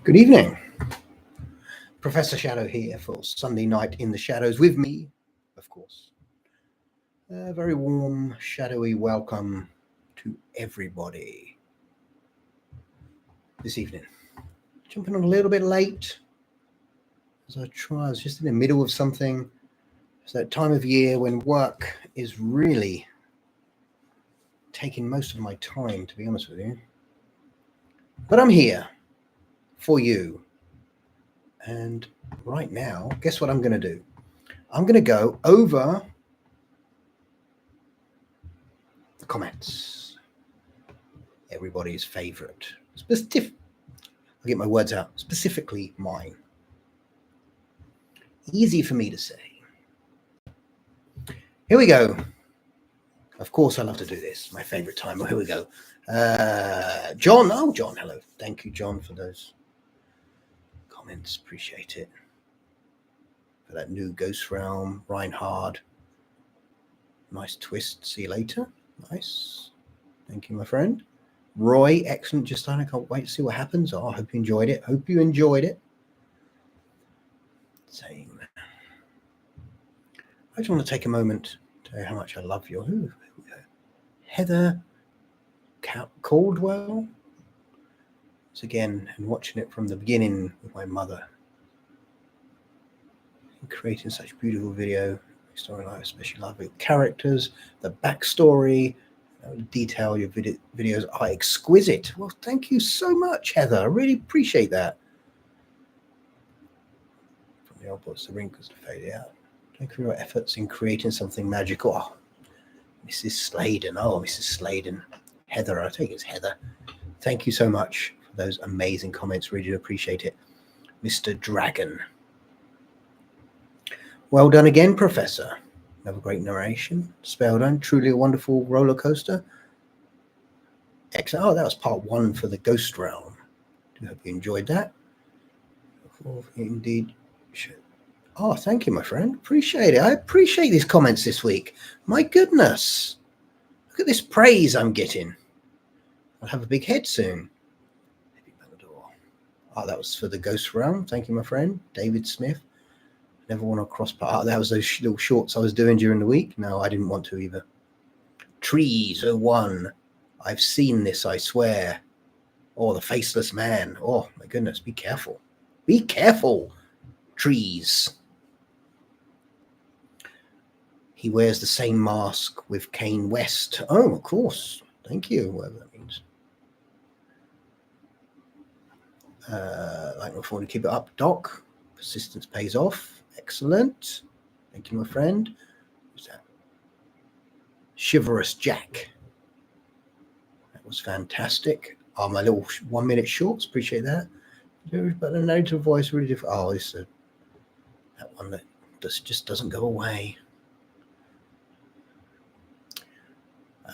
Good evening. Professor Shadow here for Sunday Night in the Shadows with me, of course. A very warm, shadowy welcome to everybody this evening. Jumping on a little bit late as I was just in the middle of something. It's that time of year when work is really taking most of my time, to be honest with you. But I'm here for you. And right now, guess what I'm going to do? I'm going to go over the comments. Everybody's favorite. I'll get my words out. Specifically mine. Easy for me to say. Here we go. Of course, I love to do this. My favorite time. Well, here we go. John. Oh, John. Hello. Thank you, John, for those comments. Appreciate it. For that new Ghost Realm. Reinhard. Nice twist. See you later. Nice. Thank you, my friend. Roy, excellent. Just starting. I can't wait to see what happens. Oh, I hope you enjoyed it. Same. I just want to take a moment to tell you how much I love you. Heather Caldwell. It's again, and watching it from the beginning with my mother. And creating such beautiful video. Storyline, especially love it. Characters, the backstory, detail. Your videos are exquisite. Well, thank you so much, Heather. I really appreciate that. From the elbows, the wrinkles to fade out. Thank you for your efforts in creating something magical. Oh, Mrs. Sladen. Oh, Mrs. Sladen. Heather, I think it's Heather. Thank you so much for those amazing comments. Really appreciate it. Mr. Dragon. Well done again, Professor. Another great narration. Spellbound. Truly a wonderful roller coaster. Excellent. Oh, that was part 1 for the Ghost Realm. I hope you enjoyed that. Indeed. Oh, thank you, my friend. Appreciate it. I appreciate these comments this week. My goodness. Look at this praise I'm getting. I'll have a big head soon. Oh, that was for the Ghost Realm. Thank you, my friend. David Smith. Never want to cross part. Oh, that was those little shorts I was doing during the week. No, I didn't want to either. Trees 01. I've seen this, I swear. Oh, the faceless man. Oh, my goodness. Be careful. Be careful. Trees. He wears the same mask with Kane West. Oh, of course. Thank you, whatever that means. Like my phone to keep it up, Doc. Persistence pays off. Excellent. Thank you, my friend. Who's that? Chivalrous Jack. That was fantastic. Oh, my little 1 minute shorts. Appreciate that. But the narrative voice really different. Oh, this that one that just doesn't go away.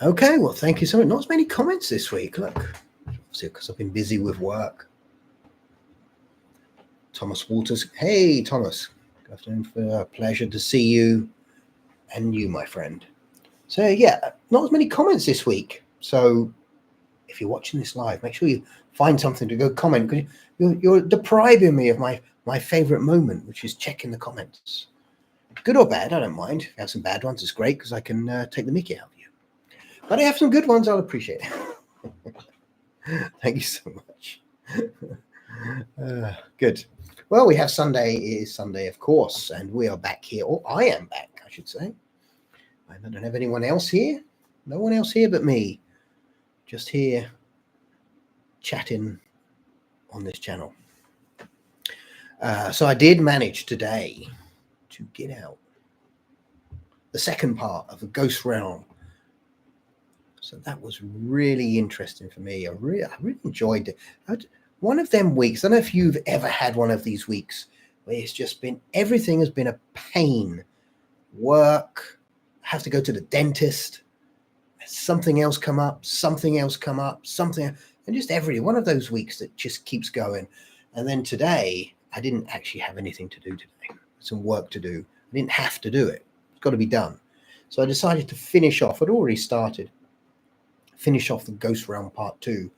Okay, well, thank you so much. Not as many comments this week. Look, obviously because I've been busy with work. Thomas Walters. Hey, Thomas. Good afternoon. Pleasure to see you and you, my friend. So, yeah, not as many comments this week. So, if you're watching this live, make sure you find something to go comment, because you're depriving me of my favorite moment, which is checking the comments. Good or bad, I don't mind. If you have some bad ones, it's great because I can take the mickey out of you. But I have some good ones, I'll appreciate it. Thank you so much. Good. Well, we have Sunday. It is Sunday, of course, and we are back here. Or I am back, I should say. I don't have anyone else here. No one else here but me. Just here chatting on this channel. So I did manage today to get out the second part of the Ghost Realm. So that was really interesting for me. I really enjoyed it. One of them weeks, I don't know if you've ever had one of these weeks where it's just been, everything has been a pain. Work, have to go to the dentist, something else come up, something, and just one of those weeks that just keeps going. And then today, I didn't actually have anything to do today. Some work to do. I didn't have to do it. It's got to be done. So I decided to finish off. I'd already started. Finish off the Ghost Realm Part 2.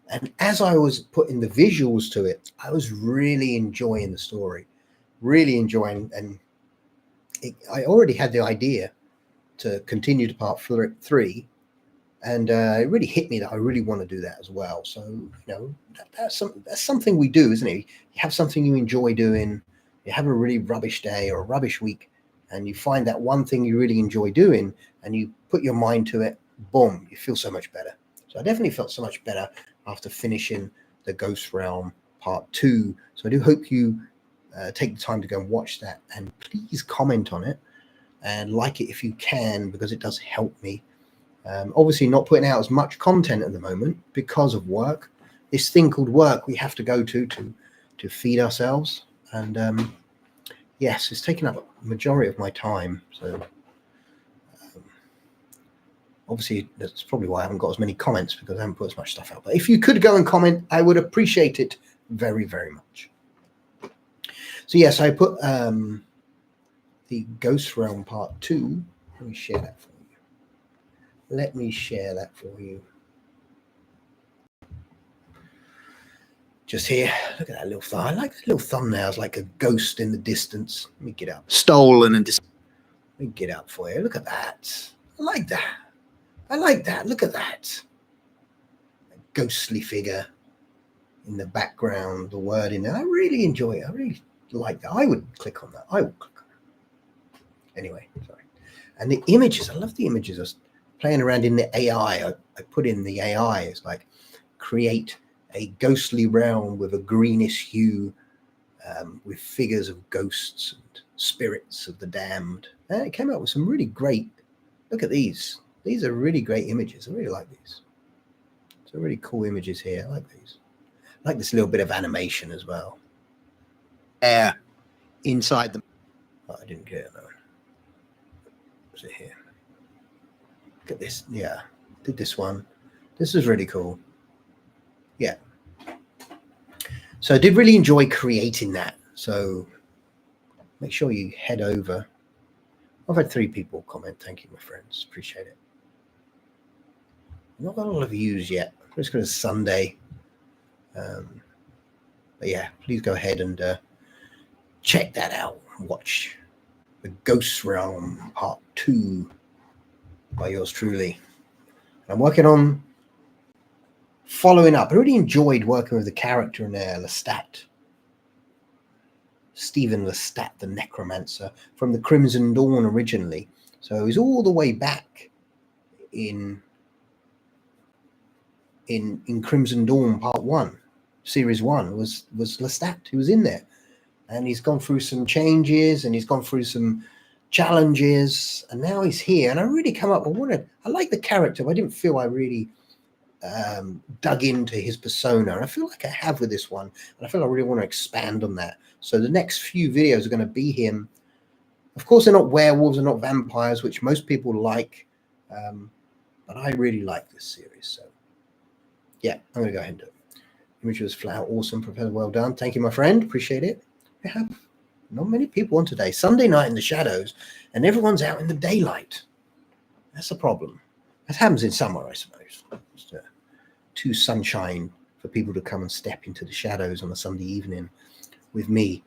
And as I was putting the visuals to it, I was really enjoying the story, really enjoying. And I already had the idea to continue to part 3. And it really hit me that I really want to do that as well. So, that's something we do, isn't it? You have something you enjoy doing, you have a really rubbish day or a rubbish week, and you find that one thing you really enjoy doing, and you put your mind to it, boom, you feel so much better. So I definitely felt so much better after finishing the Ghost Realm Part 2. So I do hope you take the time to go and watch that, and please comment on it and like it if you can, because it does help me. Obviously not putting out as much content at the moment because of work. This thing called work we have to go to feed ourselves. And yes, it's taken up a majority of my time. So obviously that's probably why I haven't got as many comments, because I haven't put as much stuff out. But if you could go and comment, I would appreciate it very, very much. So yes, I put the Ghost Realm Part 2. Let me share that for you. Just here, look at that little thumb. I like the little thumbnails, like a ghost in the distance. Let me get up. Stolen and Let me get up for you. Look at that. I like that. Look at that. A ghostly figure in the background, the word in there. I really enjoy it. I really like that. I would click on that. Anyway, sorry. And the images, I love the images. I was playing around in the AI. I put in the AI. It's like create a ghostly realm with a greenish hue, with figures of ghosts and spirits of the damned. And it came out with some really great, look at these. These are really great images. I really like these. So really cool images here. I like these. I like this little bit of animation as well. air inside them. Oh, I didn't get it though. What's it here? Look at this. Yeah, did this one. This is really cool. Yeah. So I did really enjoy creating that. So make sure you head over. I've had 3 people comment. Thank you, my friends. Appreciate it. Not got a lot of views yet. Just because it's Sunday. But yeah, please go ahead and check that out. Watch the Ghost Realm Part 2 by yours truly. And I'm working on following up. I really enjoyed working with the character in there, Lestat. Stephen Lestat, the Necromancer, from the Crimson Dawn originally. So he's all the way back in Crimson Dawn Part 1. Series 1 was Lestat, who was in there. And he's gone through some changes, and he's gone through some challenges, and now he's here. And I really come up, I like the character, but I didn't feel I really dug into his persona. And I feel like I have with this one, and I feel I really want to expand on that. So the next few videos are going to be him. Of course, they're not werewolves and not vampires, which most people like, but I really like this series. So yeah, I'm going to go ahead and do it. Image was flat, awesome, Professor, well done. Thank you, my friend, appreciate it. We have not many people on today. Sunday night in the shadows, and everyone's out in the daylight. That's a problem. That happens in summer, I suppose. Just too sunshine for people to come and step into the shadows on a Sunday evening with me.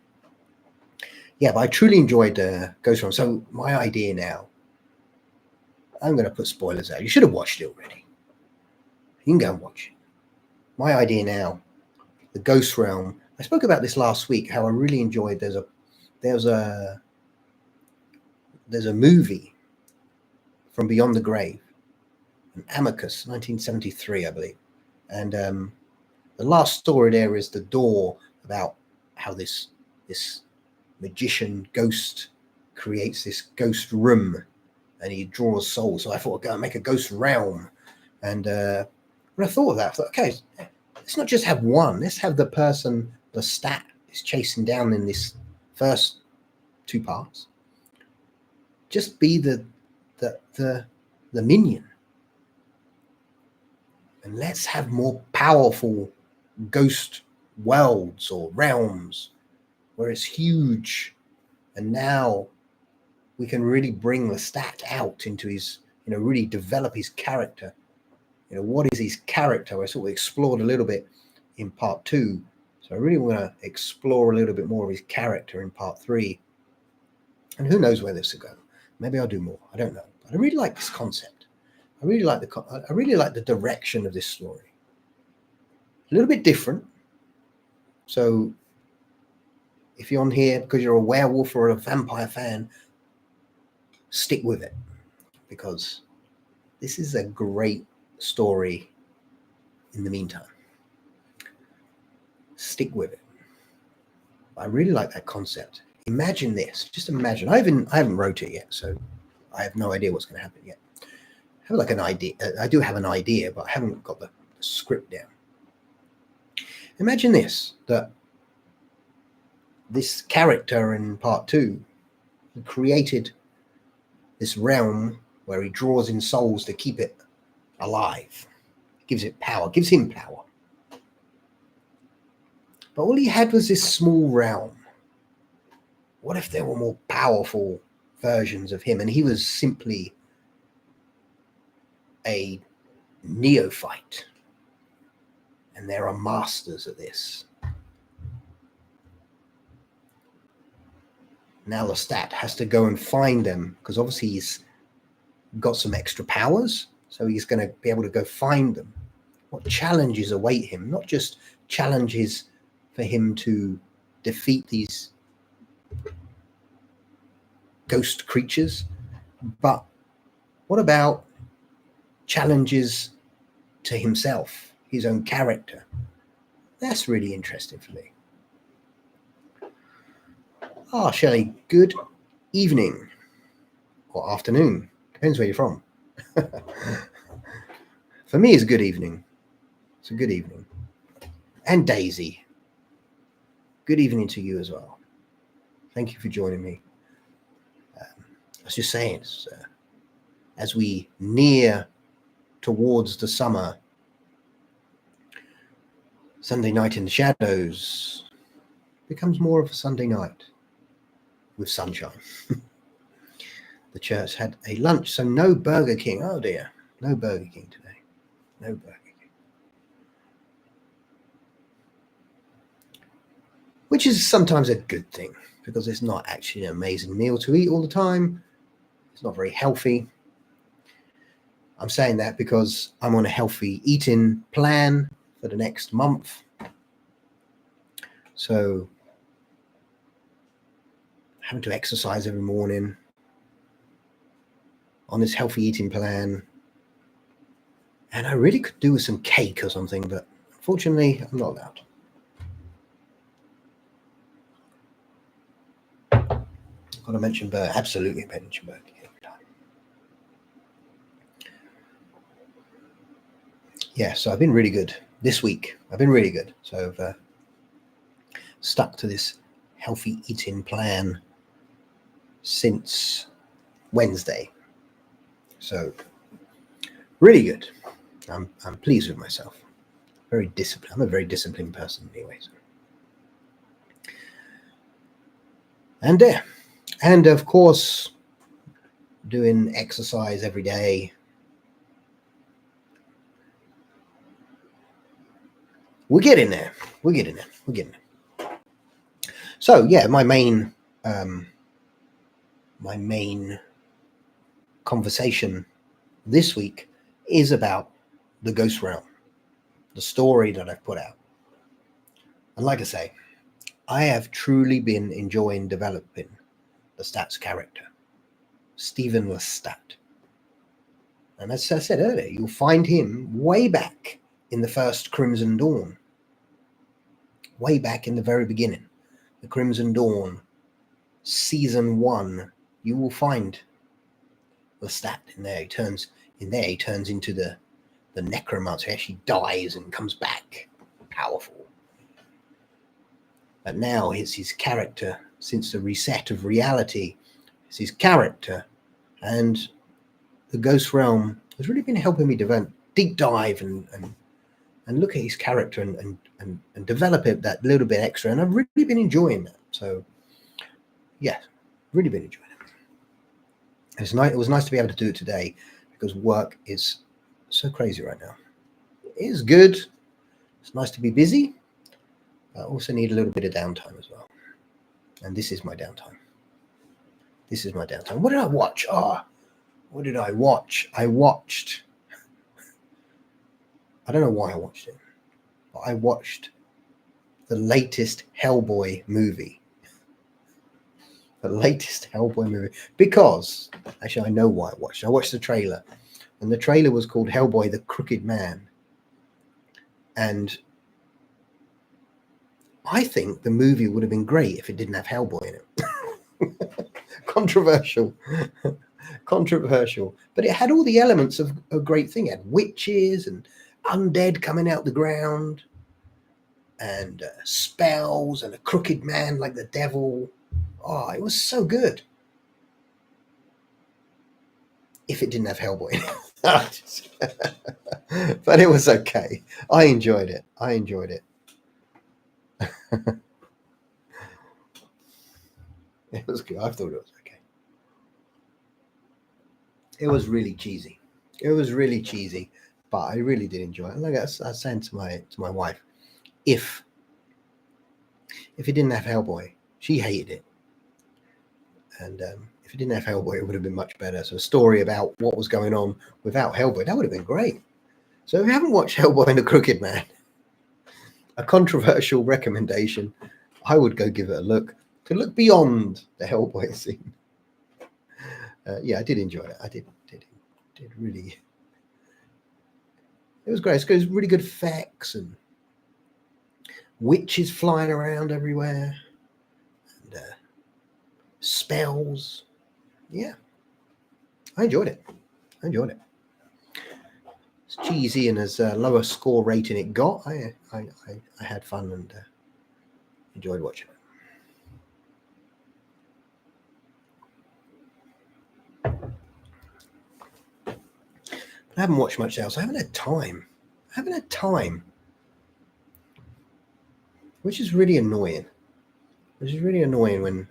Yeah, but I truly enjoyed Ghost Realm. So my idea now, I'm going to put spoilers out. You should have watched it already. You can go and watch it. My idea now, the Ghost Realm. I spoke about this last week, how I really enjoyed. There's a movie from Beyond the Grave, an Amicus, 1973, I believe. And the last story there is the door, about how this magician ghost creates this ghost room, and he draws souls. So I thought I'd go and make a ghost realm. And when I thought of that, I thought, okay, let's not just have one. Let's have the person, the stat is chasing down in this first 2 parts. Just be the minion. And let's have more powerful ghost worlds or realms where it's huge. And now we can really bring the stat out into his, really develop his character what is his character? I sort of explored a little bit in part 2. So I really want to explore a little bit more of his character in part 3. And who knows where this will go. Maybe I'll do more. I don't know. But I really like this concept. I really like the direction of this story. A little bit different. So if you're on here because you're a werewolf or a vampire fan, stick with it, because this is a great story in the meantime. Stick with it. I really like that concept. Imagine this. Just imagine. I haven't wrote it yet, so I have no idea what's going to happen yet. I have like an idea. I do have an idea, but I haven't got the script down. Imagine this, that this character in part 2 created this realm where he draws in souls to keep it alive. Gives it power, gives him power. But all he had was this small realm. What if there were more powerful versions of him and he was simply a neophyte? And there are masters at this. Now Lestat has to go and find them, because obviously he's got some extra powers, so he's going to be able to go find them. What challenges await him? Not just challenges for him to defeat these ghost creatures, but what about challenges to himself, his own character? That's really interesting for me. Shelley, good evening or afternoon, depends where you're from. For me, it's a good evening. It's a good evening. And Daisy, good evening to you as well. Thank you for joining me. I was just saying, as we near towards the summer, Sunday night in the shadows becomes more of a Sunday night with sunshine. The church had a lunch, so no Burger King. Oh dear, no Burger King today. No Burger King. Which is sometimes a good thing, because it's not actually an amazing meal to eat all the time. It's not very healthy. I'm saying that because I'm on a healthy eating plan for the next month. So having to exercise every morning on this healthy eating plan. And I really could do with some cake or something, but unfortunately I'm not allowed. Got to mention Burger. Absolutely mention Burger King every time. Yeah, so I've been really good this week. I've been really good. So I've stuck to this healthy eating plan since Wednesday. So really good. I'm pleased with myself. Very disciplined. I'm a very disciplined person anyway. So. And of course, doing exercise every day. We're getting there. We're getting there. We're getting there. So yeah, my main conversation this week is about the Ghost Realm, the story that I've put out. And like I say, I have truly been enjoying developing Lestat's character, Stephen Lestat. And as I said earlier, you'll find him way back in the first Crimson Dawn, way back in the very beginning, the Crimson Dawn, season 1. You will find Lestat in there. He turns into the necromancer. He actually dies and comes back powerful. But now it's his character, since the reset of reality, it's his character. And the Ghost Realm has really been helping me deep dive and look at his character and develop it that little bit extra. And I've really been enjoying that. So yeah, really been enjoying it. It was nice to be able to do it today, because work is So crazy right now. It is good. It's nice to be busy. I also need a little bit of downtime as well. And this is my downtime. This is my downtime. What did I watch? What did I watch? I don't know why I watched it, but I watched the latest Hellboy movie. The latest Hellboy movie. Because, actually, I know why I watched it. I watched the trailer. And the trailer was called Hellboy the Crooked Man. And I think the movie would have been great if it didn't have Hellboy in it. Controversial. Controversial. But it had all the elements of a great thing. It had witches and undead coming out the ground, and spells, and a crooked man like the devil. Oh, it was so good. If it didn't have Hellboy in it. But it was okay. I enjoyed it. It was good. I thought it was okay. It was really cheesy. But I really did enjoy it. Like I was saying to my wife, if it didn't have Hellboy, she hated it. And if it didn't have Hellboy, it would have been much better. So a story about what was going on without Hellboy, that would have been great. So if you haven't watched Hellboy and the Crooked Man, a controversial recommendation, I would go give it a look, to look beyond the Hellboy scene. Yeah, I did enjoy it. I did really. It was great. It's really good effects and witches flying around everywhere and spells. Yeah, I enjoyed it. It's cheesy, and as low a score rating it got, I had fun and enjoyed watching it. I haven't watched much else. I haven't had time. Which is really annoying. When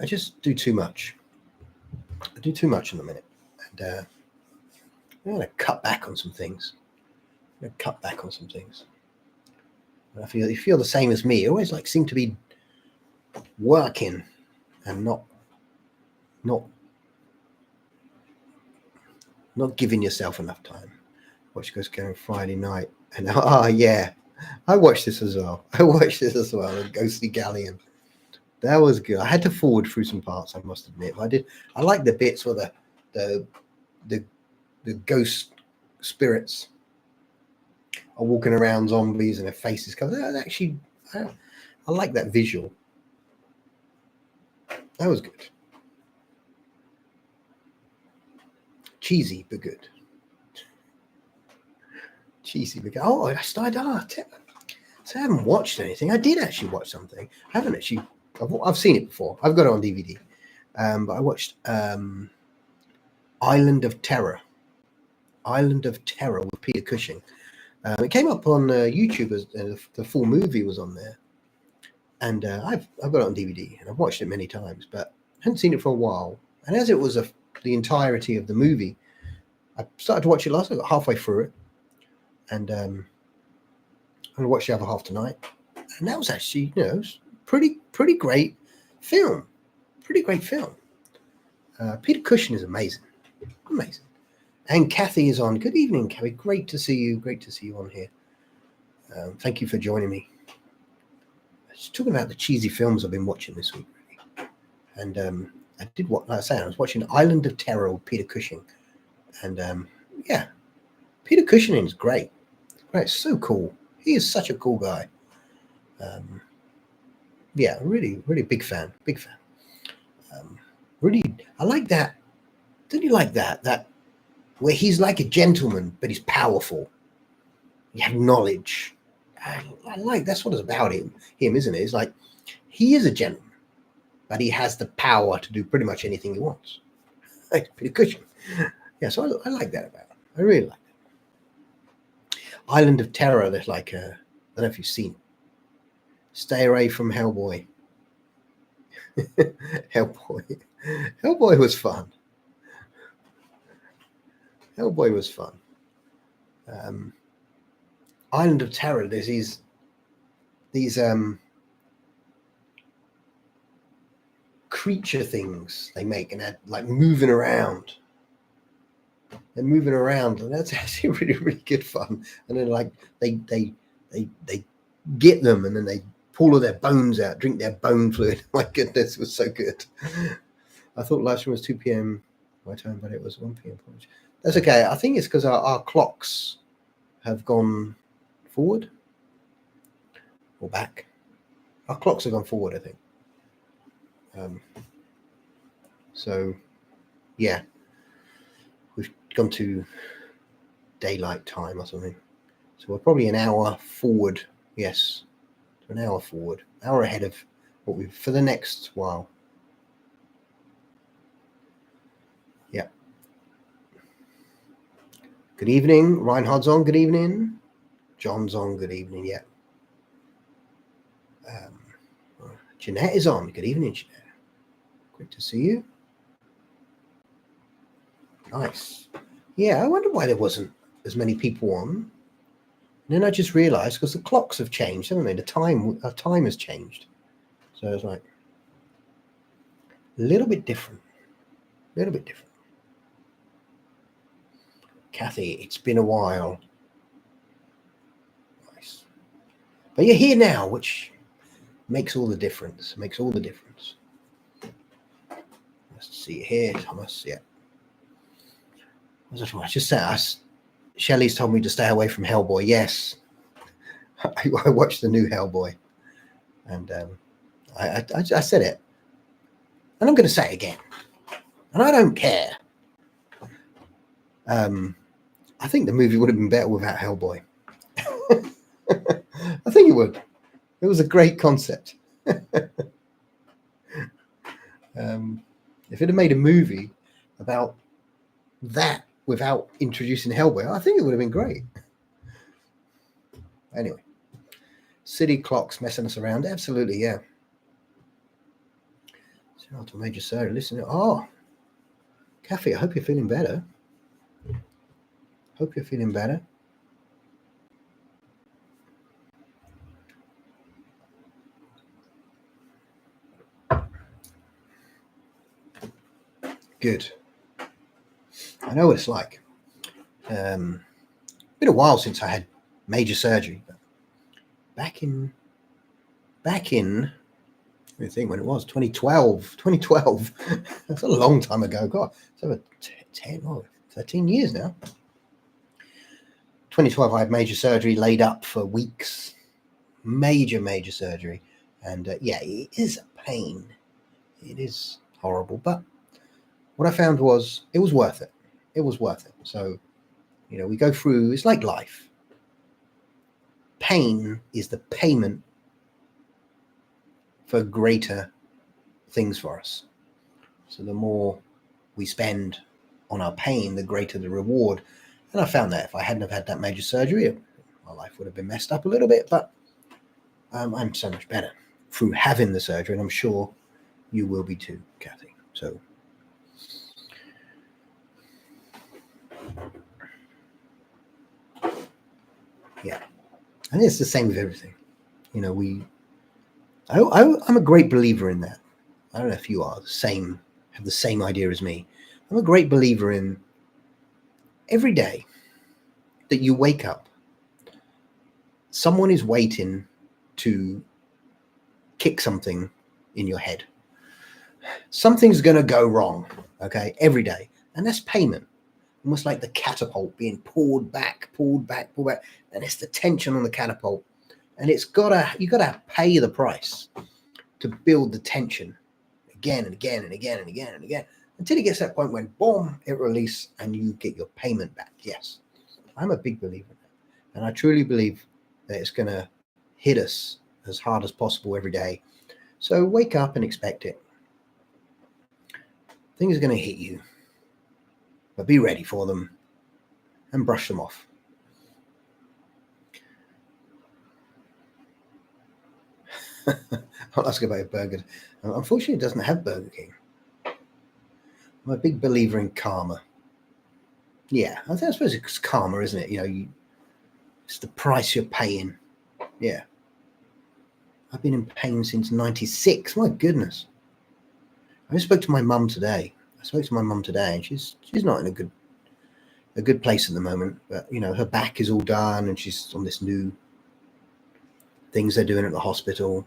I just do too much. I do too much in a minute. And I'm going to cut back on some things. And I feel you feel the same as me. You always seem to be working and not giving yourself enough time. Watch Ghost Galleon Friday night, and yeah, I watched this as well. The Ghostly Galleon. That was good. I had to forward through some parts, I must admit. But I like the bits where the ghost spirits are walking around zombies and their faces covered. Actually, I like that visual. That was good. Cheesy but good. Oh, I started. So I haven't watched anything. I did actually watch something. I haven't actually. I've seen it before. I've got it on DVD. But I watched Island of Terror. With Peter Cushing. It came up on YouTube as the full movie was on there, and I've got it on DVD and I've watched it many times, but I hadn't seen it for a while. And as it was the entirety of the movie, I started to watch it last. I got halfway through it, and I'm gonna watch the other half tonight. And that was actually, pretty great film. Peter Cushing is amazing. And Kathy is on. Good evening, Kathy. Great to see you on here. Thank you for joining me. Just talking about the cheesy films I've been watching this week, really. And I did what I was saying. I was watching Island of Terror with Peter Cushing, and yeah, Peter Cushing is great. Great, so cool. He is such a cool guy. Yeah, really big fan. Really, I like that. Don't you like that where he's like a gentleman, but he's powerful? You have knowledge. I like that's what it's about him, isn't it? It's like he is a gentleman, but he has the power to do pretty much anything he wants. Like Peter Cushing. Yeah, so I like that about him. I really like it. Island of Terror, there's I don't know if you've seen it. Stay away from Hellboy. Hellboy was fun. Hellboy was fun. Island of Terror. There's these creature things they make, and they're like moving around. They're moving around, and that's actually really, really good fun. And then like they get them, and then they pull all their bones out, drink their bone fluid. My goodness, it was so good. I thought live stream was 2 p.m. my time, but it was 1 p.m. That's okay. I think it's because our clocks have gone forward or back. Our clocks have gone forward, I think. So, yeah, we've gone to daylight time or something. So we're probably an hour forward. Yes, an hour forward, hour ahead of what we've for the next while. Yeah. Good evening, Reinhard's on. Good evening, John's on. Good evening. Yeah. Jeanette is on. Good evening, Jeanette. Great to see you. Nice. Yeah, I wonder why there wasn't as many people on. And then I just realized because the clocks have changed, haven't they? Our time has changed. So it's like a little bit different. A little bit different. Kathy, it's been a while. Nice. But you're here now, which makes all the difference. Makes all the difference. Let's see here, Thomas. Yeah. I just said, Shelley's told me to stay away from Hellboy. Yes. I watched the new Hellboy. And I said it. And I'm going to say it again. And I don't care. I think the movie would have been better without Hellboy. I think it would. It was a great concept. If it had made a movie about that without introducing Hellboy, I think it would have been great. Anyway, city clocks messing us around. Absolutely, yeah. Shout out to Major Sarah. Listen. Oh, Kathy, I hope you're feeling better. Hope you're feeling better. Good. I know what it's like. Been a while since I had major surgery, but back in let me think when it was 2012. That's a long time ago. God, it's over 13 years now. 2012, I had major surgery, laid up for weeks. Major surgery, and yeah, it is a pain. It is horrible, but what I found was it was worth it. It was worth it. So, you know, we go through. It's like life. Pain is the payment for greater things for us. So the more we spend on our pain, the greater the reward. And I found that if I hadn't have had that major surgery, my life would have been messed up a little bit, but I'm so much better through having the surgery, and I'm sure you will be too, Kathy. So yeah, and it's the same with everything. You know, I'm a great believer in that. I don't know if you are have the same idea as me. I'm a great believer in every day that you wake up, someone is waiting to kick something in your head. Something's going to go wrong, okay, every day. And that's payment. Almost like the catapult being pulled back. And it's the tension on the catapult. And you gotta pay the price to build the tension again and again and again and again and again until it gets to that point when boom, it releases and you get your payment back. Yes, I'm a big believer in that. And I truly believe that it's going to hit us as hard as possible every day. So wake up and expect it. Things are going to hit you, but be ready for them and brush them off. I'll ask about a burger. Unfortunately, it doesn't have Burger King. I'm a big believer in karma. Yeah, I suppose it's karma, isn't it? It's the price you're paying. Yeah. I've been in pain since 96. My goodness. I spoke to my mum today. And she's not in a good place at the moment. But her back is all done, and she's on this new things they're doing at the hospital.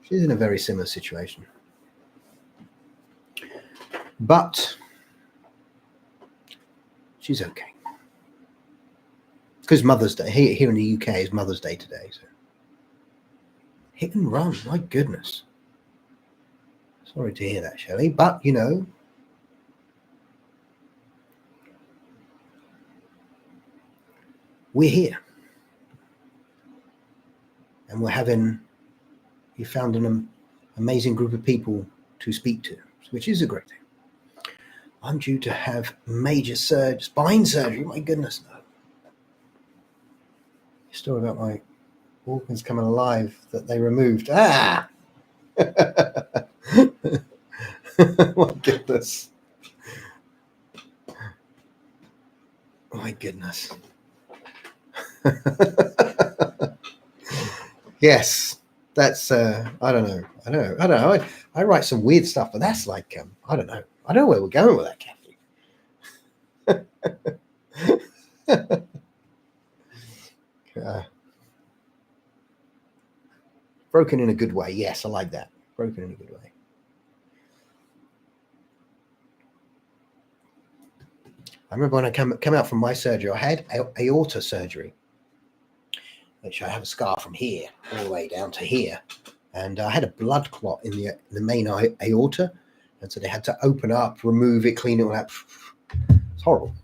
She's in a very similar situation. But she's okay. Because Mother's Day here in the UK is Mother's Day today. So hit and run, my goodness. Sorry to hear that, Shelley. But we're here, and you found an amazing group of people to speak to, which is a great thing. I'm due to have major spine surgery. My goodness, no. Story about my organs coming alive that they removed. My goodness. My goodness. Yes, that's I don't know. I write some weird stuff, but that's like I don't know where we're going with that, Kathy. Broken in a good way. Yes, I like that. Broken in a good way. I remember when I came out from my surgery, I had aorta surgery, which I have a scar from here all the way down to here, and I had a blood clot in the main aorta, and so they had to open up, remove it, clean it all up. It's horrible.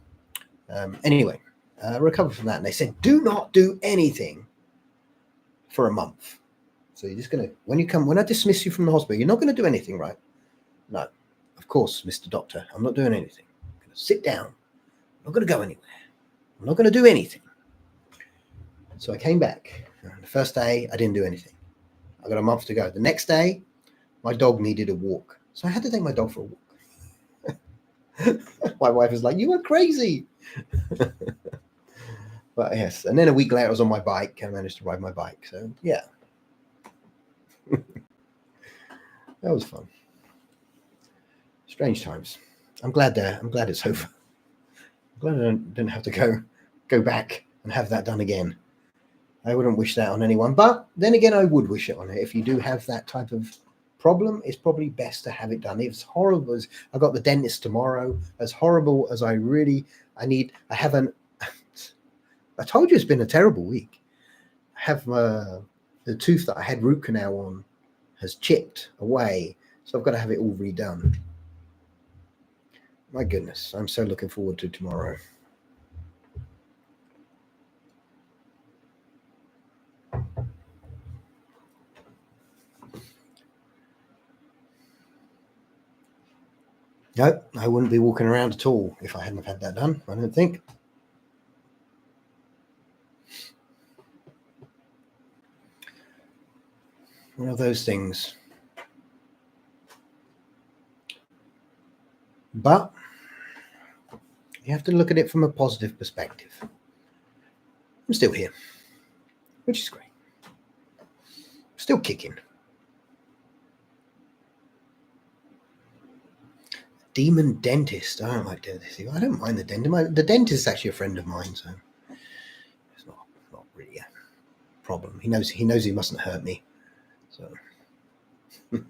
Anyway, I recovered from that, and they said, do not do anything for a month. So you're just going to, when I dismiss you from the hospital, you're not going to do anything, right? No, of course, Mr. Doctor, I'm not doing anything. I'm going to sit down. I'm not going to go anywhere. I'm not going to do anything. So I came back. The first day, I didn't do anything. I got a month to go. The next day, my dog needed a walk. So I had to take my dog for a walk. My wife was like, you are crazy. But yes, and then a week later, I was on my bike. I managed to ride my bike. So yeah. That was fun. Strange times. I'm glad it's over. I'm glad I didn't have to go back and have that done again. I wouldn't wish that on anyone, but then again, I would wish it on it. If you do have that type of problem, it's probably best to have it done. It's horrible as I got the dentist tomorrow. As horrible as I haven't. I told you it's been a terrible week. I have the tooth that I had root canal on has chipped away, so I've got to have it all redone. My goodness, I'm so looking forward to tomorrow. No, I wouldn't be walking around at all if I hadn't had that done, I don't think. One of those things. But you have to look at it from a positive perspective. I'm still here, which is great. Still kicking. Demon dentist. I don't like doing this. I don't mind the dentist. The dentist is actually a friend of mine, so it's not really a problem. He knows he mustn't hurt me. So I've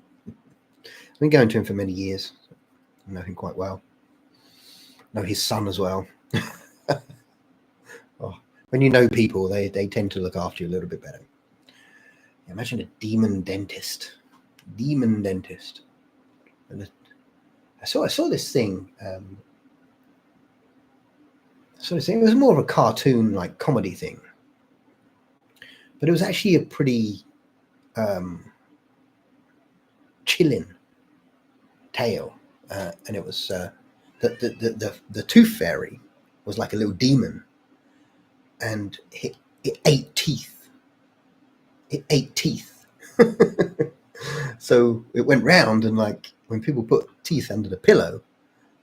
been going to him for many years. So I know him quite well. I know his son as well. Oh, when you know people, they tend to look after you a little bit better. Imagine a demon dentist. Demon dentist. And I saw this thing. It was more of a cartoon, like comedy thing, but it was actually a pretty chilling tale, and it was the tooth fairy was like a little demon, and it ate teeth. It ate teeth. So it went round, and like when people put teeth under the pillow,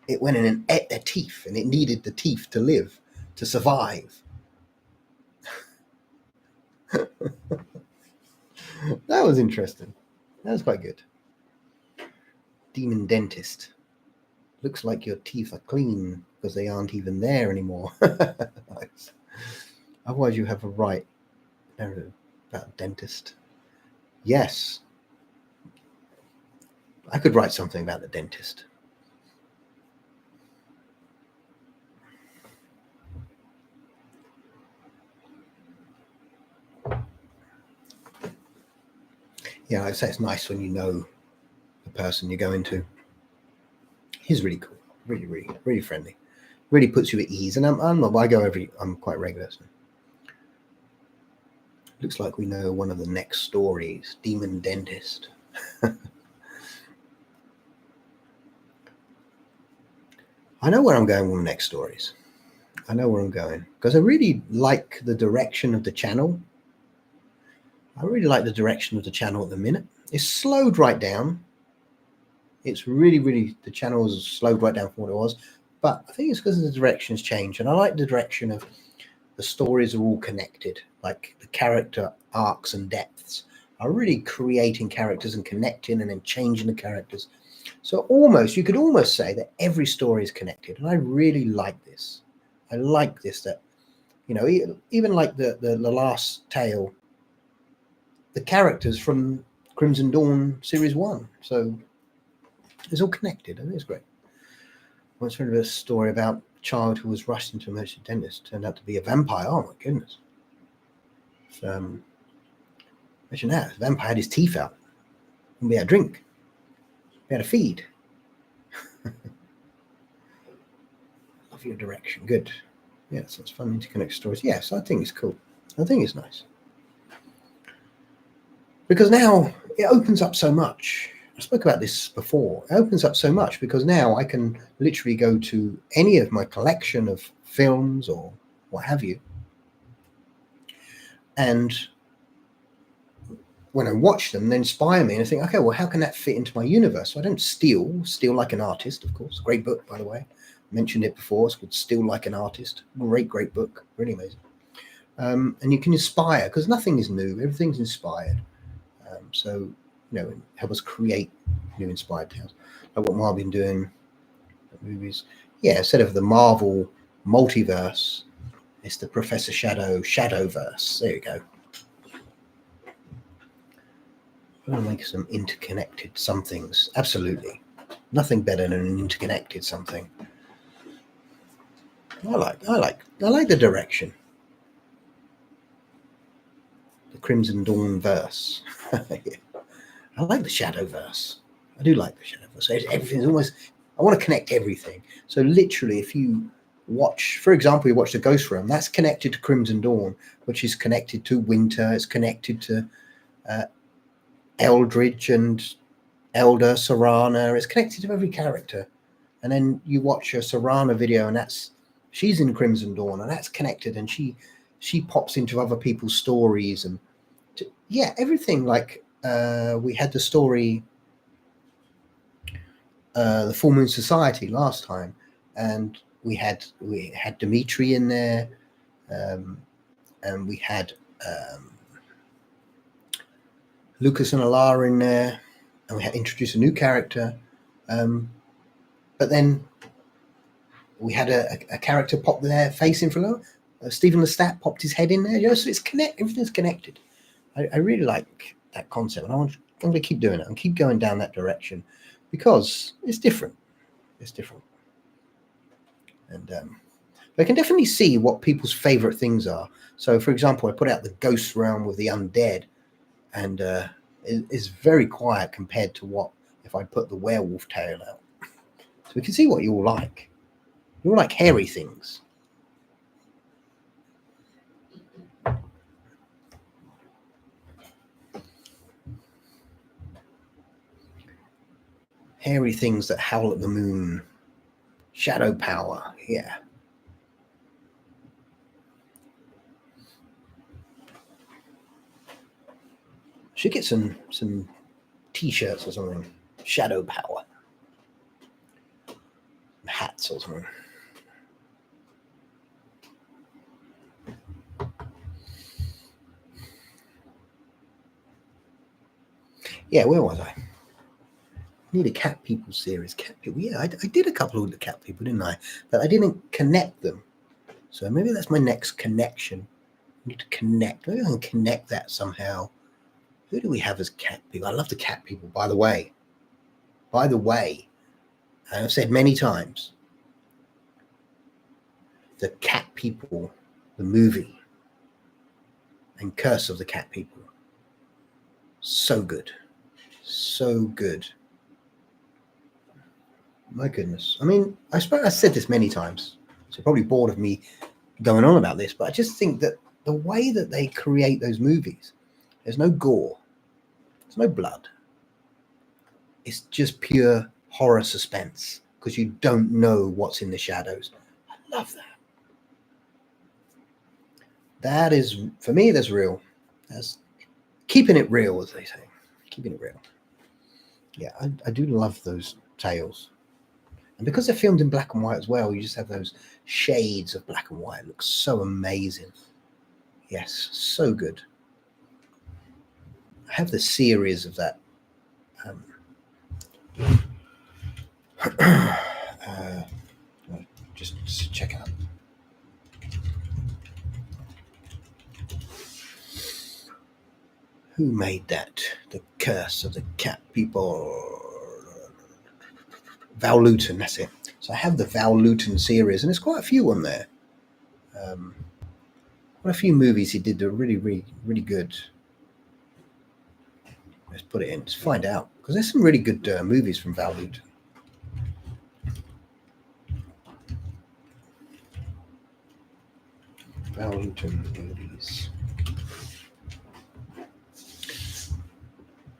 it went in and ate their teeth, and it needed the teeth to live, to survive. That was interesting. That was quite good. Demon dentist. Looks like your teeth are clean because they aren't even there anymore. Nice. Otherwise, you have a right narrative about dentist. Yes. I could write something about the dentist. Yeah, I'd say it's nice when you know the person you're going to. He's really cool. Really, really, really friendly. Really puts you at ease. And I'm quite regular. So. Looks like we know one of the next stories. Demon dentist. I know where I'm going with the next stories. I know where I'm going because I really like the direction of the channel. I really like the direction of the channel at the minute. It's slowed right down. It's really, the channel has slowed right down from what it was. But I think it's because the direction's changed. And I like the direction of the stories are all connected. Like the character arcs and depths are really creating characters and connecting and then changing the characters. So you could almost say that every story is connected. And I really like this. I like this, that, you know, even like the last tale, the characters from Crimson Dawn Series 1. So it's all connected. I think it's great. I once read a story about a child who was rushed into a emergency dentist. Turned out to be a vampire. Oh, my goodness. So, imagine that. The vampire had his teeth out. And we had a drink. We had a feed. Love your direction. Good. Yeah, so it's fun to connect stories. Yes, I think it's cool. I think it's nice. Because now it opens up so much. I spoke about this before. It opens up so much because now I can literally go to any of my collection of films or what have you. And when I watch them, they inspire me and I think, okay, well, how can that fit into my universe? So I don't steal like an artist, of course. Great book, by the way. I mentioned it before. It's called Steal Like an Artist. Great book. Really amazing. And you can inspire because nothing is new. Everything's inspired. So, you know, help us create new inspired tales. Like what Marvel been doing, movies. Yeah, instead of the Marvel multiverse, it's the Professor Shadow Shadowverse. There you go. I'm going to make some interconnected somethings. Absolutely. Nothing better than an interconnected something. I like the direction. The Crimson Dawn verse. Yeah. I like the Shadowverse. I do like the Shadowverse. Everything's almost, I want to connect everything. So literally, if you watch, for example, you watch the Ghost Realm, that's connected to Crimson Dawn, which is connected to Winter. It's connected to Eldridge and Elder Sorana. It's connected to every character. And then you watch a Sorana video, and she's in Crimson Dawn, and that's connected, and she pops into other people's stories, and everything. Like we had the story, the Full Moon Society last time, and we had Dimitri in there, and we had Lucas and Alara in there, and we had introduced a new character, but then we had a character pop their face in for a little. Stephen Lestat popped his head in there. You know, so everything's connected. I really like that concept, and I'm going to keep doing it and keep going down that direction because it's different. It's different. And I can definitely see what people's favorite things are. So, for example, I put out the Ghost Realm with the undead, and it's very quiet compared to what if I put the werewolf tale out. So we can see what you all like. You all like hairy things. Hairy things that howl at the moon. Shadow power, yeah. Should get some t-shirts or something. Shadow power. hats or something. Yeah, where was I? Need a Cat People series. Cat People. Yeah, I did a couple of the Cat People, didn't I? But I didn't connect them. So maybe that's my next connection. I need to connect. Maybe I can connect that somehow. Who do we have as Cat People? I love the Cat People, by the way. By the way, I've said many times, the Cat People, the movie, and Curse of the Cat People. So good. So good. My goodness. I mean, I suppose I said this many times, so you're probably bored of me going on about this, but I just think that the way that they create those movies, there's no gore, there's no blood. It's just pure horror suspense because you don't know what's in the shadows. I love that. That is, for me, that's real. That's keeping it real, as they say. Keeping it real. Yeah, I do love those tales. And because they're filmed in black and white as well, you just have those shades of black and white. It looks so amazing. Yes, so good. I have the series of that. Just check out. Who made that? The Curse of the Cat People. Val Lewton, that's it. So I have the Val Lewton series, and there's quite a few on there. Quite a few movies he did that are really, really, really good. Let's put it in. Let's find out, because there's some really good movies from Val Lewton. Val Lewton movies.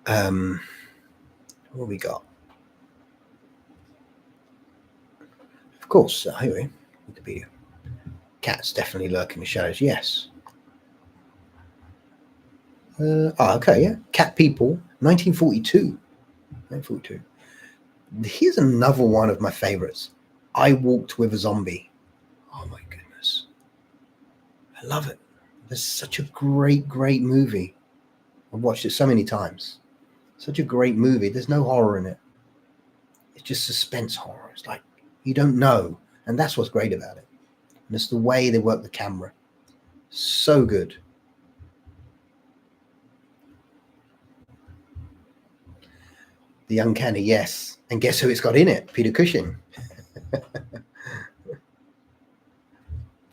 What have we got? Of course, anyway, Wikipedia. Cats definitely lurk in the shadows. Yes. Okay, yeah. Cat People, 1942. 1942. Here's another one of my favorites. I Walked with a Zombie. Oh my goodness. I love it. It's such a great, great movie. I've watched it so many times. Such a great movie. There's no horror in it. It's just suspense horror. It's like you don't know. And that's what's great about it. And it's the way they work the camera. So good. The Uncanny, yes. And guess who it's got in it? Peter Cushing. Of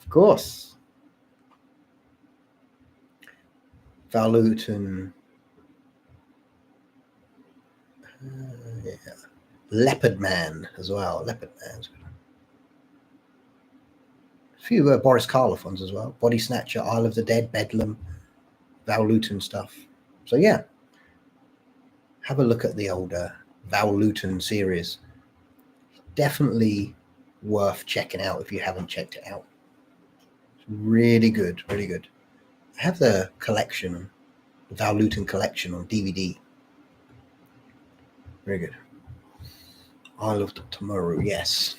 course. Val Lewton. Yeah. Leopard Man as well. Leopard Man. A few Boris Karloff ones as well. Body Snatcher, Isle of the Dead, Bedlam, Val Lewton stuff. So yeah, have a look at the older Val Lewton series. Definitely worth checking out if you haven't checked it out. It's really good, really good. I have the collection, the Val Lewton collection on DVD. Very good. Isle of Tomorrow, yes.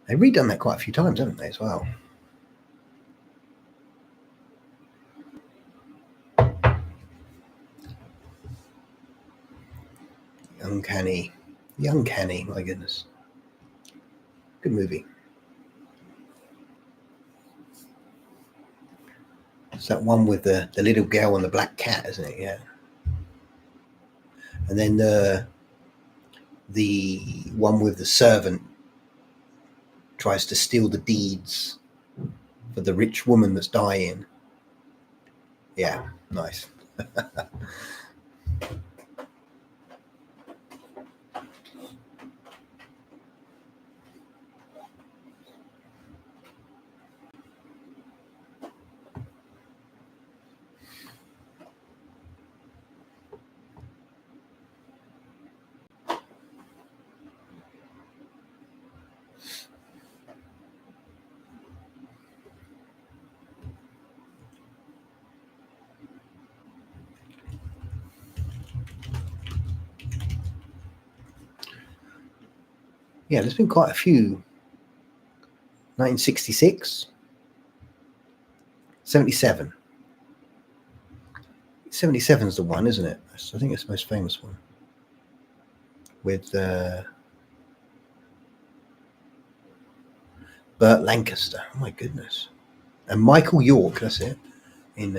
They've redone that quite a few times, haven't they, as well? Uncanny. The Uncanny, my goodness. Good movie. It's that one with the little girl and the black cat, isn't it? Yeah. And then the one with the servant tries to steal the deeds for the rich woman that's dying. Yeah, nice. Yeah, there's been quite a few. 1966, 77. 77 is the one, isn't it? I think it's the most famous one. With Burt Lancaster. Oh my goodness. And Michael York, that's it. In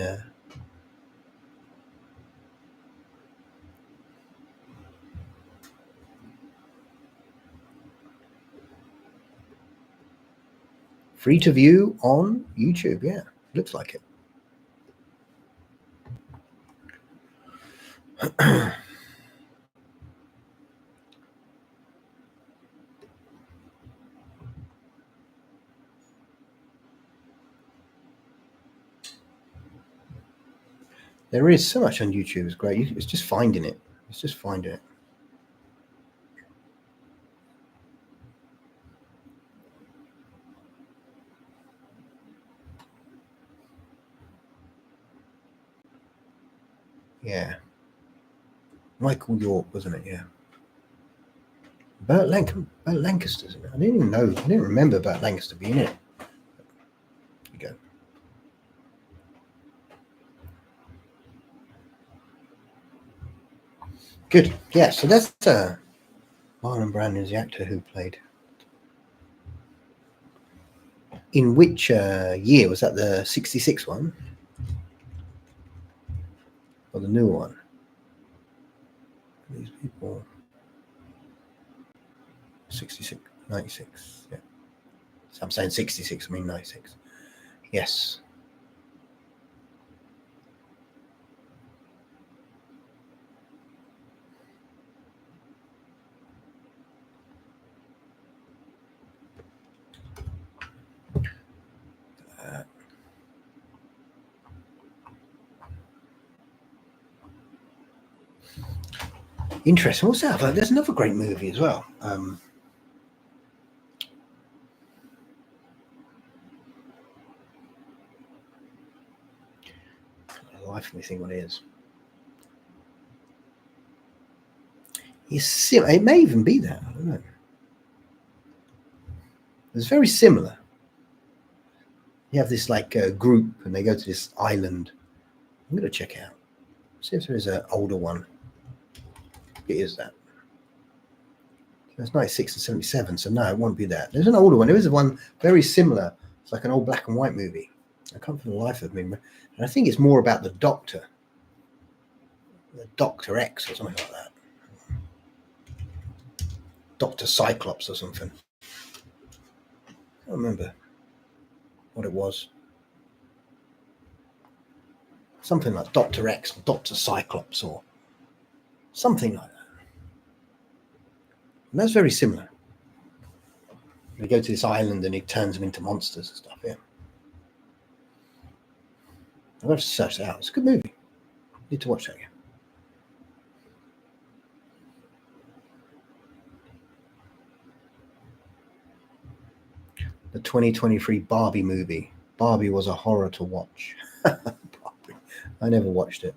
free to view on YouTube. Yeah, looks like it. There is so much on YouTube. It's great. It's just finding it. It's just finding it. Yeah. Michael York, wasn't it? Yeah. Burt Lancaster. I didn't even know. I didn't remember Burt Lancaster being in it. There you go. Good. Yeah. So that's Marlon Brando is the actor who played. In which year was that? The 66 one or the new one? These people. 66, 96. Yeah. So I'm saying 66. I mean 96. Yes. Interesting. What's that? There's another great movie as well. Life of me think what it is. It may even be that. I don't know. It's very similar. You have this like group, and they go to this island. I'm going to check it out. See if there is an older one. It is that. It's 96 and 77, so no, it won't be that. There's an older one. There is one very similar. It's like an old black and white movie. I can't for the life of me. And I think it's more about the Doctor. The Dr. X or something like that. Dr. Cyclops or something. I don't remember what it was. Something like Dr. X or Dr. Cyclops or something like that. And that's very similar. They go to this island and it turns them into monsters and stuff, yeah. I'll have to search that out. It's a good movie. Need to watch that again. The 2023 Barbie movie. Barbie was a horror to watch. I never watched it.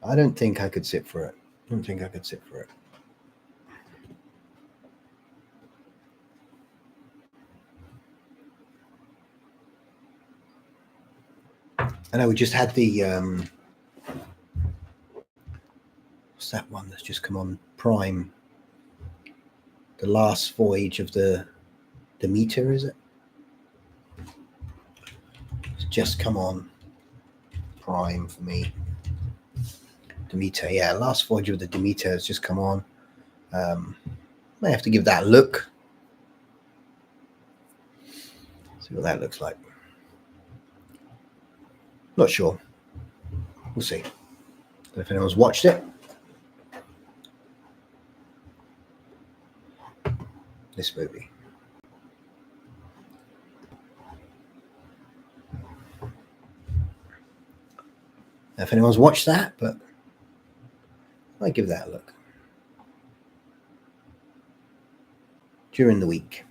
I don't think I could sit for it. I know we just had the what's that one that's just come on Prime? The Last Voyage of the Demeter, is it? It's just come on Prime for me. Demeter, yeah, Last Voyage of the Demeter has just come on. May have to give that a look. See what that looks like. Not sure. We'll see. If anyone's watched it. This movie. If anyone's watched that, but I give that a look. During the week.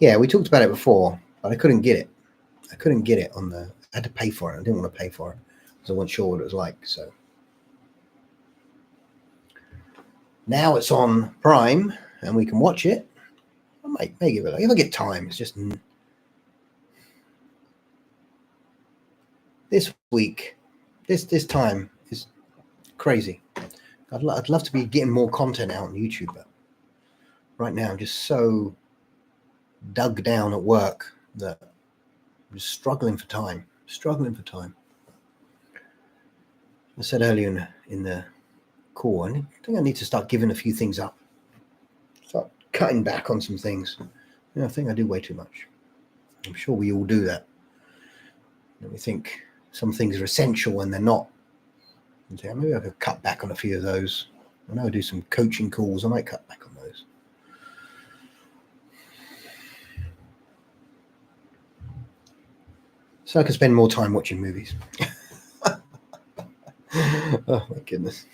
Yeah, we talked about it before, but I couldn't get it. I couldn't get it on the. I had to pay for it. I didn't want to pay for it because I wasn't sure what it was like. So now it's on Prime and we can watch it. I may give it. If I get time, it's just this week. This time is crazy. I'd love to be getting more content out on YouTube, but right now I'm just so dug down at work that I'm just struggling for time. Struggling for time. I said earlier in the call, I think I need to start giving a few things up. Start cutting back on some things. I think I do way too much. I'm sure we all do that. And we think some things are essential and they're not. And say, maybe I could cut back on a few of those. I know I do some coaching calls. I might cut back on those. So I can spend more time watching movies. Oh my goodness.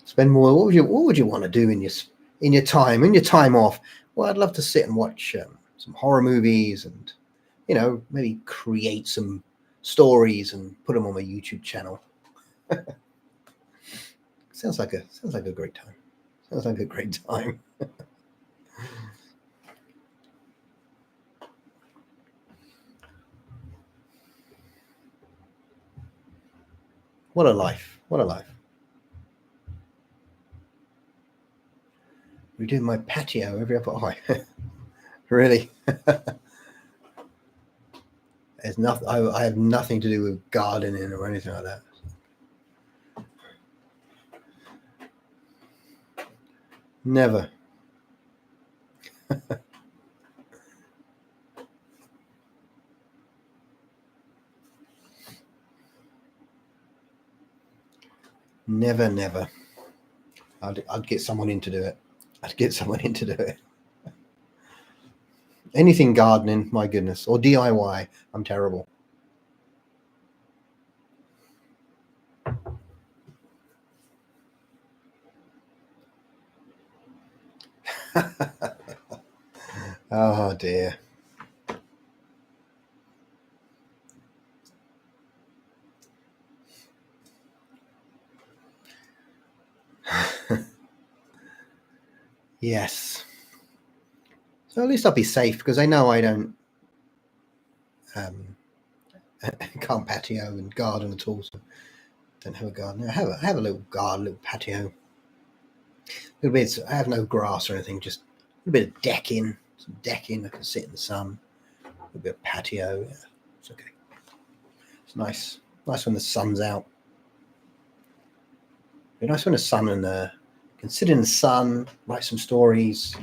Spend more. What would you want to do in your time off? Well, I'd love to sit and watch some horror movies and maybe create some stories and put them on my YouTube channel. Sounds like a great time. Sounds like a great time. What a life. What a life. We do my patio every other. Oh, really? There's nothing. I have nothing to do with gardening or anything like that. Never. Never. I'd get someone in to do it. Anything gardening, my goodness, or DIY, I'm terrible. Oh dear. Yes. So at least I'll be safe because I know I don't can't patio and garden at all. So don't have a garden. I have a little garden, little patio. A little bit. I have no grass or anything. Just a bit of decking. Some decking. I can sit in the sun. A little bit of patio. Yeah, it's okay. It's nice. Nice when the sun's out. Be nice when the sun and can sit in the sun, write some stories.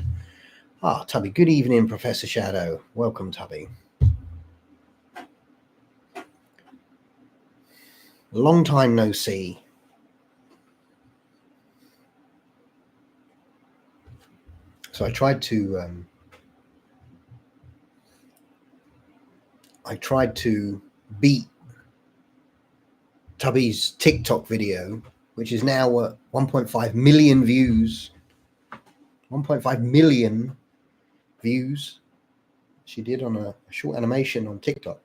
Tubby. Good evening, Professor Shadow. Welcome, Tubby. Long time no see. So I tried to beat Tubby's TikTok video, which is now at 1.5 million views. 1.5 million views she did on a short animation on TikTok.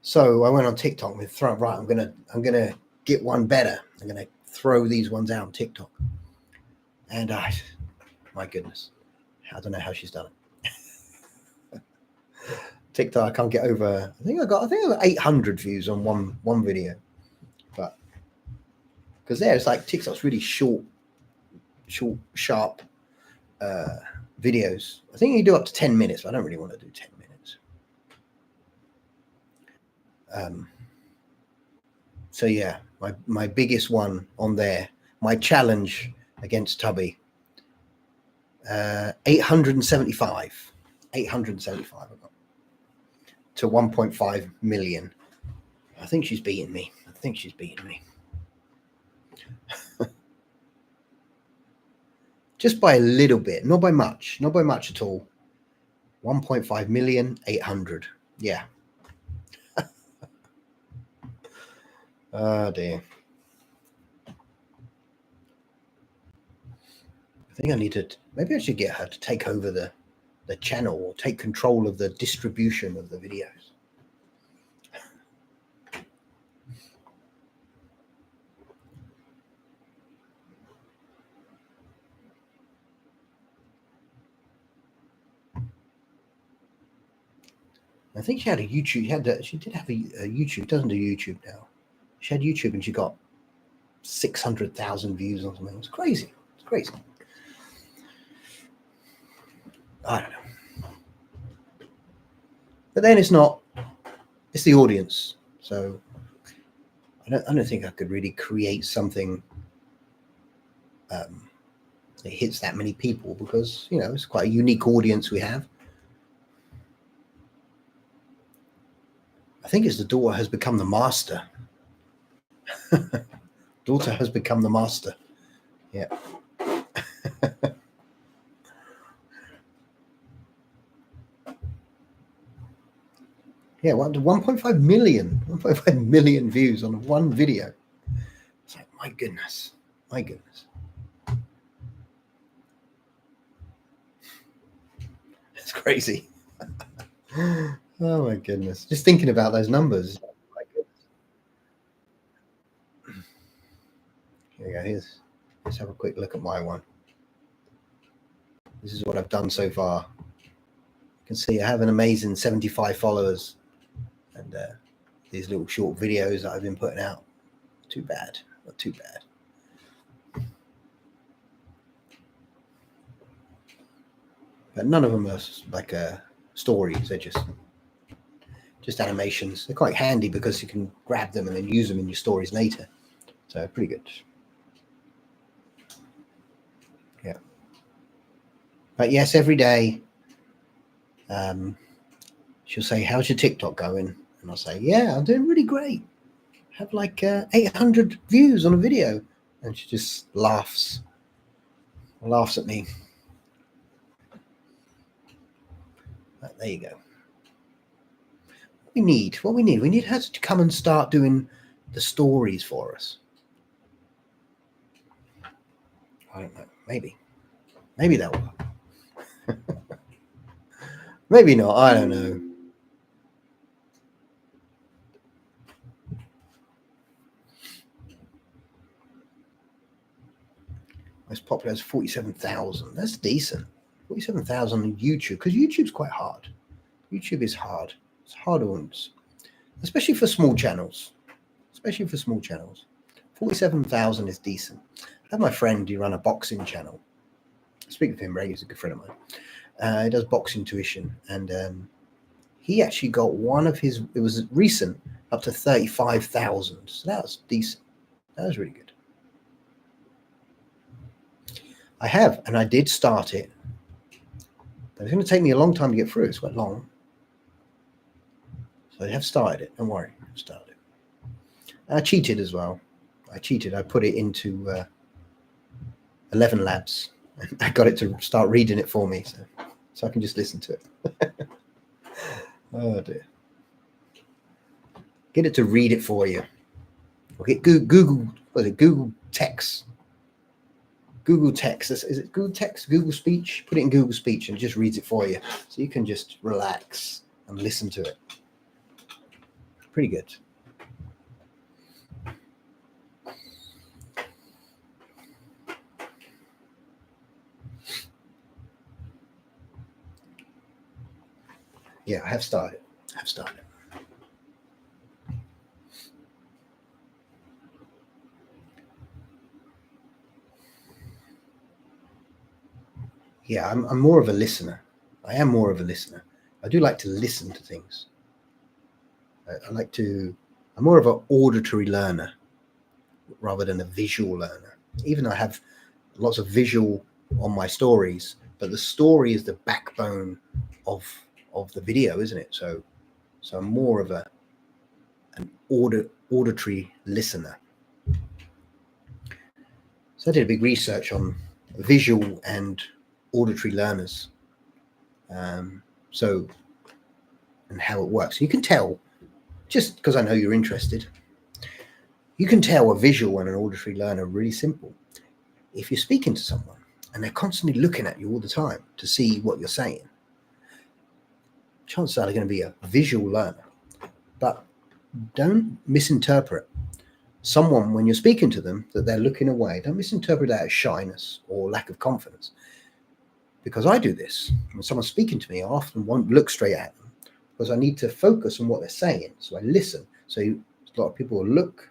So I went on TikTok and thought, right, I'm gonna get one better. I'm gonna throw these ones out on TikTok. And my goodness, I don't know how she's done it. TikTok, I can't get over. I think I got 800 views on one video, but because it's like TikTok's really short, sharp videos. I think you do up to 10 minutes, but I don't really want to do 10 minutes. So yeah, my biggest one on there, my challenge against Tubby, 875 I got to 1.5 million. I think she's beating me. Just by a little bit, not by much at all. 1.5 million, 800. Yeah. Oh dear. think I need to, maybe I should get her to take over the channel or take control of the distribution of the videos. I think she had a YouTube. She did have a YouTube. Doesn't do YouTube now. She had YouTube and she got 600,000 views or something. It's crazy. It's crazy. I don't know. But then it's not. It's the audience. So I don't think I could really create something that hits that many people because it's quite a unique audience we have. I think it's the daughter has become the master. Daughter has become the master. Yeah. Yeah, 1.5 million views on one video. It's like, my goodness. It's crazy. Oh my goodness. Just thinking about those numbers. My goodness. Here we go. Let's have a quick look at my one. This is what I've done so far. You can see I have an amazing 75 followers. And these little short videos that I've been putting out. Too bad. Not too bad. But none of them are like stories. They're just animations. They're quite handy because you can grab them and then use them in your stories later. So pretty good. Yeah. But yes, every day she'll say, how's your TikTok going? And I'll say, yeah, I'm doing really great. I have like 800 views on a video. And she just laughs at me. But there you go. What we need her to come and start doing the stories for us. I don't know. Maybe that will work. Maybe not. I don't know. Most popular is 47,000. That's decent. 47,000 on YouTube, because YouTube's quite hard. YouTube is hard. It's hard ones, especially for small channels. 47,000 is decent. I have my friend who run a boxing channel. I speak with him regularly. He's a good friend of mine. He does boxing tuition, and he actually got one of his. It was recent, up to 35,000. So that was decent. That was really good. I have, and I did start it. But it's going to take me a long time to get through. It's quite long. So I have started it. Don't worry. I've started it. I cheated as well. I put it into 11 Labs. I got it to start reading it for me. So I can just listen to it. Oh, dear. Get it to read it for you. Okay, Google Text. Google Text. Is it Google Text? Google Speech? Put it in Google Speech and it just reads it for you. So you can just relax and listen to it. Pretty good. Yeah, I have started. Yeah, I'm more of a listener. I am more of a listener. I do like to listen to things. I'm more of an auditory learner rather than a visual learner. Even though I have lots of visual on my stories, but the story is the backbone of the video, isn't it? So I'm more of an auditory listener. So I did a big research on visual and auditory learners. And how it works. You can tell, just because I know you're interested, you can tell a visual and an auditory learner really simple. If you're speaking to someone and they're constantly looking at you all the time to see what you're saying, chances are they're going to be a visual learner. But don't misinterpret someone when you're speaking to them that they're looking away. Don't misinterpret that as shyness or lack of confidence. Because I do this. When someone's speaking to me, I often won't look straight at them because I need to focus on what they're saying. So I listen. So a lot of people will look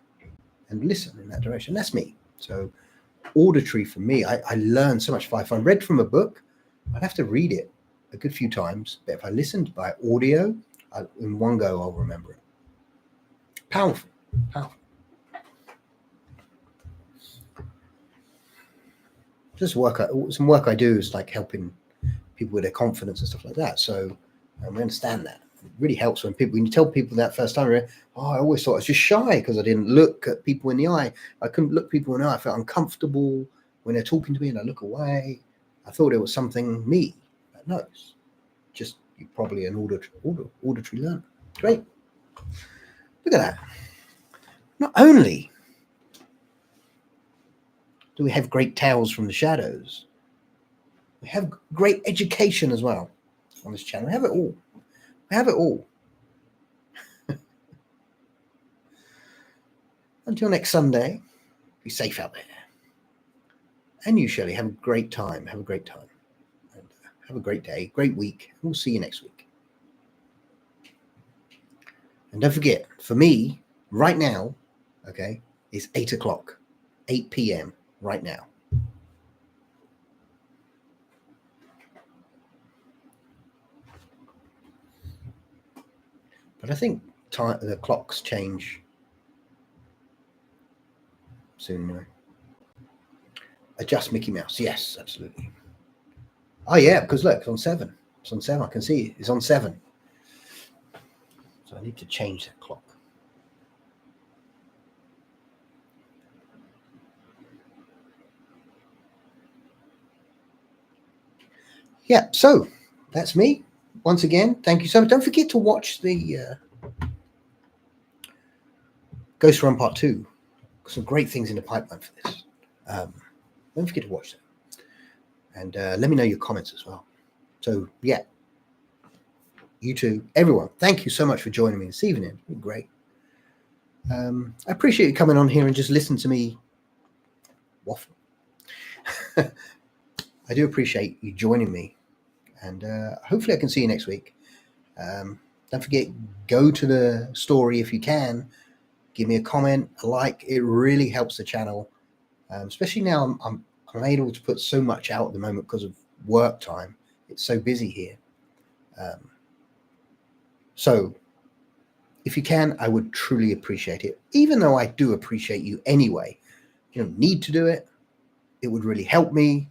and listen in that direction. That's me. So auditory for me, I learn so much. If I read from a book, I'd have to read it a good few times. But if I listened by audio, in one go, I'll remember it. Powerful, powerful. Just some work I do is like helping people with their confidence and stuff like that. So we understand that. It really helps when you tell people that first time, oh, I always thought I was just shy because I didn't look at people in the eye. I couldn't look people in the eye. I felt uncomfortable when they're talking to me and I look away. I thought it was something me. But no, it's just you're probably an auditory learner. Great. Look at that. Not only do we have great tales from the shadows, we have great education as well on this channel. We have it all. We have it all. Until next Sunday, be safe out there. And you, Shelley, have a great time. Have a great time. And have a great day, great week. We'll see you next week. And don't forget, for me, right now, okay, it's 8 o'clock, 8 p.m. right now. But I think the clocks change soon anyway. Adjust Mickey Mouse. Yes, absolutely. Oh, yeah, because look, it's on 7. It's on 7. I can see it. It's on 7. So I need to change that clock. Yeah, so that's me. Once again, thank you so much. Don't forget to watch the Ghost Run Part 2. Some great things in the pipeline for this. Don't forget to watch that. And let me know your comments as well. So, yeah. You too. Everyone, thank you so much for joining me this evening. It's been great. I appreciate you coming on here and just listen to me waffle. I do appreciate you joining me. And hopefully I can see you next week. Don't forget, go to the story if you can. Give me a comment, a like. It really helps the channel. Especially now I'm able to put so much out at the moment because of work time. It's so busy here. So if you can, I would truly appreciate it. Even though I do appreciate you anyway. You don't need to do it. It would really help me.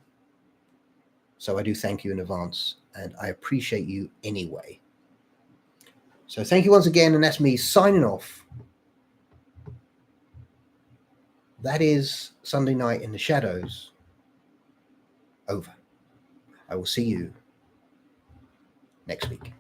So I do thank you in advance. And I appreciate you anyway. So thank you once again. And that's me signing off. That is Sunday Night in the Shadows. Over. I will see you next week.